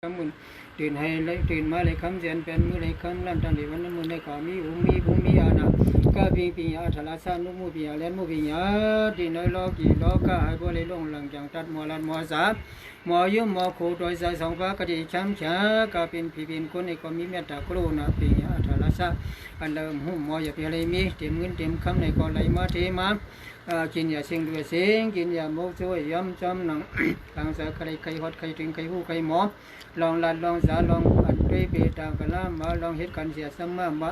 มุนตื่นให้เลยตื่นมาเลยคำเสียนเป็นมือเลยคำลั่นตันเดวันนั้นมือในก่อมีอุมีภูมิอาณาก็ปีอาทลาสานุมุปีอาเลนมุปีอาดีน้อยโลกีโลก็ให้บริลงหลังจังตัดมอลันมอสาหมอยุ่มหมอโคโดยสายสองฟ้ากดีช้ำช้าก็เป็นผีคนในก็มีเมตตากรุณาปีอาทลาสาอันเดิมหุ่มหมออย่าเพียอะไรมีเต็มเงินเต็มคำในก็ไหลมาเทมากินยาเสียงด้วยเสียงกินยาโมกช่วยย้ำจำหนังทางสายใครฮอดใครถึงใครหูใครหมอลองลัดลองสาลองอันด้วยเบตากะลามาลองเหตุการณ์เสียสมามา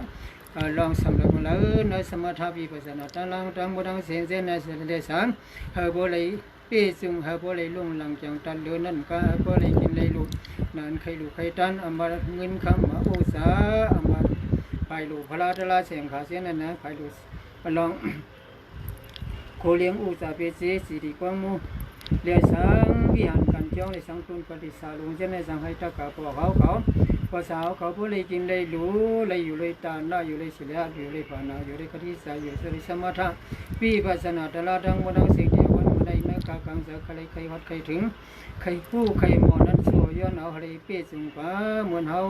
ลองสำหรับเราในสมถะวิปัสสนาตั้งลังตั้งบุดังเสียงเสียงในเสด็จสารเฮาบ่เลยปีจุงเฮาบ่เลยลงหลังจังตันเดือนนั้นก็เฮาบ่เลยกินเลยลูกนั่นใครลูกใครตันอามาเงินคำมาอุตสาอามาไปลูกพระราชลาเสียงขาเสียงนั้นนะไปลูกลองโคเลี้ยงอุตสาเปสีสิริกวางมูเลี้ยสังวิหารกันจ้องในสังตุนปฏิสาลุงเช่นในสังให้ตะกาปวเขาภาษาเขาผู้เลยกินเลยรู้เลยอยู่เลยตาหน้าอยู่เลยเสียอยู่เลยปานาอยู่เลยคติสายอยู่เลยสมถะวิปัสสนาตลาดังวันดังสิ่งเดียววันวันใดนักกังเสือใครใครวัดใครถึงใครผู้ใครหมอนั้นโซย้อนเอาใครเปี้ยจุงฟ้าเหมือนเฮา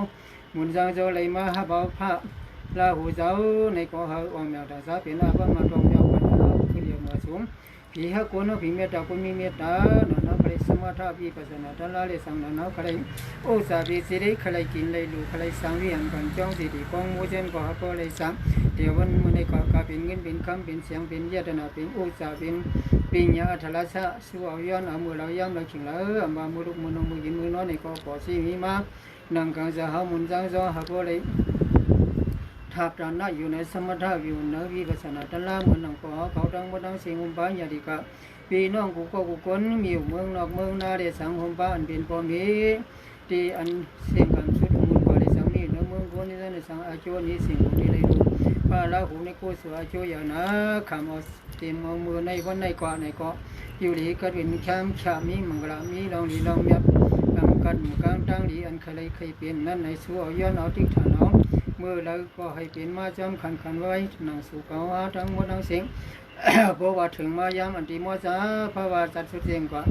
เหมือนจังโจเลยมาหาเบาพระลาหูเจ้าในกอเฮาอมแมวตาสาเป็นอาบังมาตรงแมวปัญหาคือเดียวมาสูงผีฮักคนเอาผีเมตตาคนมีเมตตาหนอใครสมถะวิปัสสนาตลาเลยสังหนอใครโอสาบิสิริใครกินเลยลูใครสังวิหารกันจ้องสิริกองมูเจนก็ฮักก็เลยสังเดี๋ยววันมันในก็เป็นเงินเป็นคำเป็นเสียงเป็นเยตนาเป็นโอสาเป็นปิญญาอัทลาสะสู้เอาย้อนเอามือเราย้ำเราขิงเรามามือลุกมือน้องมือกินมือน้อยในก็ปอซีมีมานังกังจะหามุนจังจะฮักก็เลยทับดันน่าอยู่ในสมถะอยู่ในวิปัสสนาตลาเหมือนนังก็เขาดังบ่ดังเสียงหุ่มบ้านยาดีกะพี่น้องกูก็กูคนมีอยู่เมืองนอกเมืองนาเดสังหุ่มบ้านเป็นพอมีที่อันเสียงกันสุดมุนกว่าเดสังมีในเมืองคนนี้ในสังอาโจนี้สิ่งที่ได้ดูพระราหูในกูสวอาโจอย่างนะคำเอาเต็มเอามือในวันในกว่าในก็อยู่หลีก็เป็นแคมฉามีมังกรมีลองหลีลองเมียบกำกันกลางตั้งหลีอันเคยเป็นนั่นในสู้เอาย้อนเอาติ๊กฐานเอาเมื่อเราก็ให้เป็นมาจำขันไว้หนังสู่เขาหาทั้งหมดทั้งสิ่งเพราะว่าถึงมายามอันที่มัวซาเพราะว่าจัดสุดเองกว่า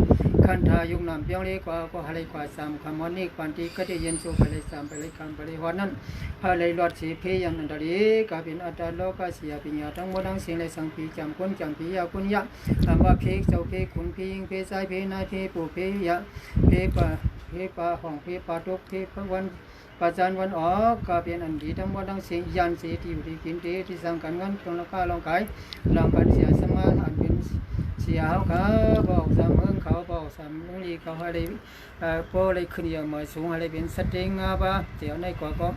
ขันทายุงนำเพียงเล็กกว่าก็อะไรกว่าสามคำวันนี้ควันที่ก็จะเย็นสู่ไปเลยสามไปเลยคำไปเลยวันนั้นพาเลยรอดสีเพยันนันตรีก็เป็นอัตโลกเสียปิญญาทั้งหมดทั้งสิ่งเลยสังปีจำคนจำปียาคุณยะคำว่าเพกเจ้าเพคุณเพยิงเพใจเพนายเพปู่เพยะเพปะห้องเพปะตุกเพพวันปัจจันวันออกก็เป็นอันดีทั้งหมดทั้งสิ่งยันเสียที่อยู่ที่กินที่สังกันกันตรงละก้าลองขายลองกันเสียสมาอันเป็นเสียเขาบอกสามเมืองเขาบอกสามเมืองลีเขาอะไรโปเลยขึ้นอย่างมาสูงอะไรเป็นสเต็งอาบะเดี๋ยวในกว่าก็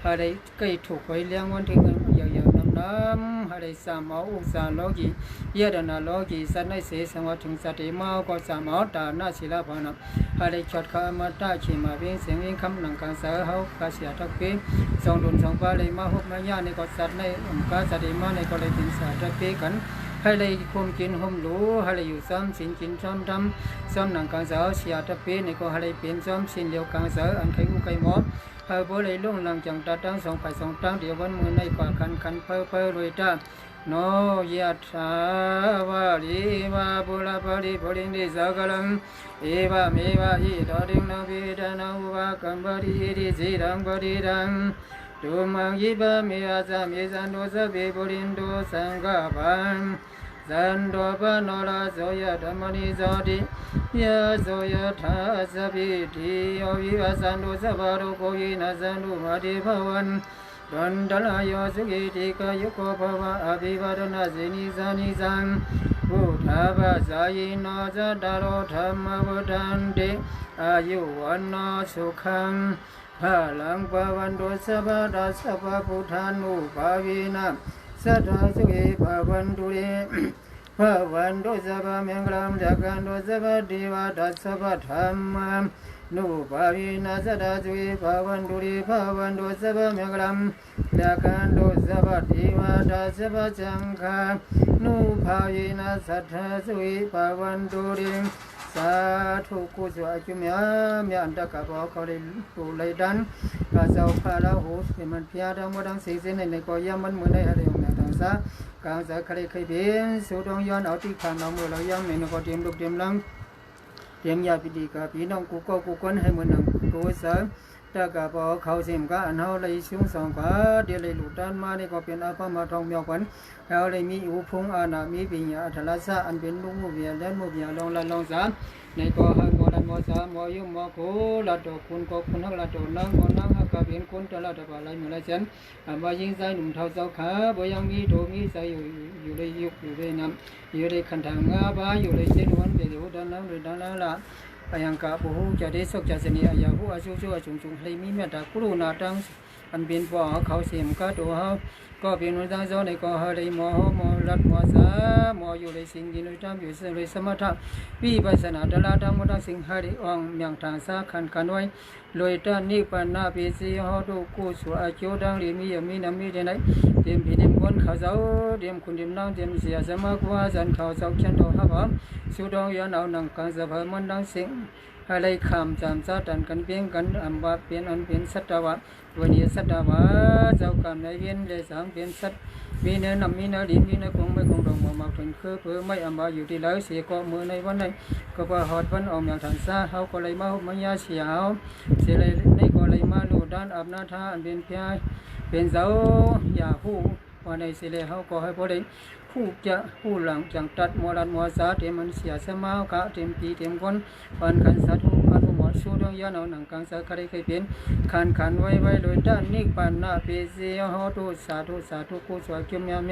อะไรใกล้ถูกไว้เลี้ยงวันที่เงินยาวๆน้ำอะไรสามเอาอุสานโลกีเยดนาโลกีสันในเสียสังวัตถึงสติมาก็สามเอาตาหน้าศิลปะนะอะไรช็อตขามาตาขีมาเพียงเสียงวิ่งคำหนังกางสาเขากาเสียทักปีสองดุนสองปลาเลยมาหกมาย่าในก็สัตว์ในกาสติมาในก็เลยถึงสาทักปีกันให้เลยคุมกินห่มหลูให้เลยอยู่ซ้ำสินกินซ้ำทำซ้ำหนังกางสาเสียทักปีในก็ให้เลยเป็นซ้ำสินเดียวกางสาอันใครกู้ใครหมอให้บ่เลยลุ่งหลังจังตัดตั้งสองฝ่ายสองตั้งเดี๋ยววันมือในกว่าคันเพ้อรวยตาโนยัตถาวาลีวาปุระปริปุรินติสักลังเอวะเมวะอิโตติงนาภิดานาอุปะกัมปริหิสิรังปริดังตุมังยิบะเมอาสะเมสันโตสะเปปุรินโตสังฆปันสันโตปะโนราโสยะธรรมนิโสติยะโสยะทาสัพพิติโยวิวัสสันโตสัพพะโรโควินัสสันโตมาติภวันดันดลายโยสุขิติกายุโกภวะอภิวาทนาสินิสานิสังพุทธะภาษายิโนจัตตารโอธรรมวุฒันติอายุวันโนสุขังพลังปวันตุสัพพะทัสสะพุทธานุภาวินาสัทธาสุขิภวันตุเรภวันตุสัพพะมังคลังจักขันตุสัพพะเทวทัสสะธรรมังนุภาวินาสัทธาสุขิภวันตุเรภวันตุสัพพะมังคลังจักขันตุสัพพะเทวทัสสะสังฆานุภาวินาสัทธาสุขิภวันตุเรสาธุกุศลจุมยามยันตะกะบอกเขาเลยปูเลยดันกาเจ้าพระราหูที่มันพิจารณาหมดทั้งสี่สิ่งในก็ย่ำมันเหมือนในอะไรอย่างนั้นทั้งสากางจะใครเคยเป็นสุดงย้อนเอาที่ขันเอามือเราย่ำในก็เตรียมลูกเตรียมลังเตรียมยาพิธีกับพี่น้องกูก็กูคนให้เหมือนนัง กูเสริมตะกะปอเขาสิมกะอันเฮาเลยสูงสองกว่าเดี๋ยวเลยหลุดด้านมานี่ก็เป็นอาภามาทองเมียวขวัญเฮาเลยมีอุพงอาณามีปิญญาอัทลาสะอันเป็นลูกมุเบียและมุเบียลองละลองสามในก็หันก็ดันมอสามมอยุมอโคละดอกคุณก็คุณฮักละดอกนางก็นางฮักกะเป็นคนตะละตะบะไหลมือไหลเส้นมายิงใจหนุ่มเท่าเจ้าขาบ่ยังมีโทมีใจอยู่เลยยุกอยู่เลยน้ำอยู่เลยคันทางงาบาอยู่เลยเส้นวันเดียวด้านล่างหรือด้านล่างละยังกะบุหูจะได้สกจะเสนียยาหูอาชูชูจุงจุงเลยมีเมตตากรุณาตั้งอันเป็นปอเขาเสียมกะตัวเฮาก็เป็นวันตั้งเจ้าในก็เฮาเลยมอรัดมอสามออยู่เลยสิ่งที่เราทำอยู่เสเลยสมถะวิปัสสนาตละธรรมะสิ่งหาริอ่องเมียงทางสาขันไว้ลอยด้านนิพพานาเปสีเฮาดูกุศลอาโจดังลีมียมีน้ำมีเดนัยเตรียมพิธีมนต์เขาเจ้าเตรียมคุณเตรียมนั่งเตรียมเสียสมากว่าจันเขาเจ้าเขียนตัวฮับสุดองยันเอาหนังกังสะพามันดังสิ่งอะไรคำจำซาตันกันเพียงกันอัมบาเปลี่ยนอันเป็นสัตวะวันนี้สัตวะเจ้ากรรมนายเวียนเลยสังเป็นสัตมีเนื้อนำมีเนื้อดินมีเนื้อคงไม่คงดองมาถึงคือเพื่อไม่อัมบาอยู่ที่แล้วเสียก็มือในวันไหนก็ว่าหอดวันออกอย่างฐานซาเขาก็เลยมาหุบมายาเสียเอาเสียเลยในก็เลยมาลูด้านอับนาธาอันเป็นเพียเป็นเจ้าอย่าผู้ว่าในเสียเลยเขาก็ให้พอได้ผู้จะผู้หลังจังตัดมรันมสาเตมันเสียสมาขะเต็มปีเต็มคนปันขันสาธุอนุหมดสู้ดองยาเอาหนังกังสาคดีเคยเป็นขันไว้โดยด้านนิพพานาเปเสียหอตุสาธุกุศลเกี่ยมยาม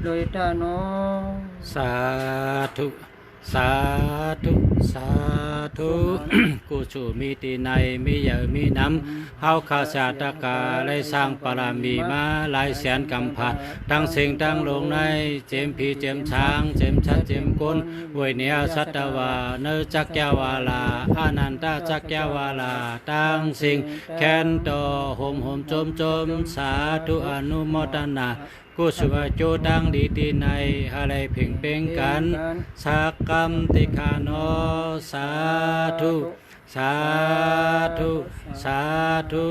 โดยด้านโนสาธุสาธุสาธุกุศลมีตีในมีเยอะมีน้ำเฮาข้าศาตกาได้สร้างปรามีมาหลายแสนกำพัดตั้งสิ่งตั้งลงในเจมพีเจมช้างเจมชัดเจมกุลวยเนียสัตวาเนจักแก้วาลาอานันตจักแก้วาลาตั้งสิ่งแค้นต่อโหมจมสาธุอนุโมทนากุศลโจดังดีตีในอะไรเพ่งเป่งกันสักกรรมติคานอสาธุสาธุสาธุ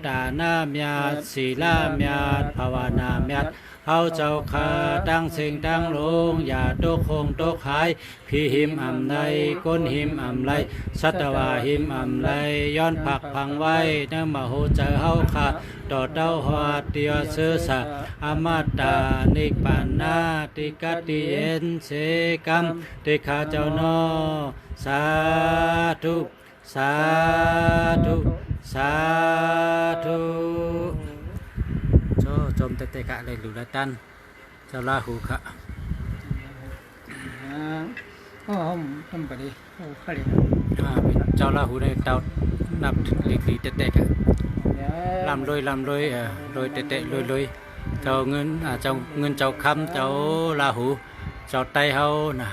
ดานาเมียดศีลาเมียดภาวนาเมียดเฮาเจ้าข้าตั้งสิ่งตั้งลงอย่าตกคงตกหายพี่หิมอำไลก้นหิมอำไลสัตวาหิมอำไลย้อนผักพังไว้เนื้อมาโหเจอเฮาข้าต่อเต้าหอดเดียวเสือสะอมาตานิปานาติกติเย็นเสกัมติขาเจ้านอสาธุสาธุสาธุโจมเตะกะเลยหลุดละตันเจ้าลาหูขะก็ห้องทำไปดิโอ้ขลิเจ้าลาหูในเตานับลีเตะกะลำลอยลอยเตะลอยเจ้าเงินเจ้าคำเจ้าลาหูเจ้าไตเฮาน่ะ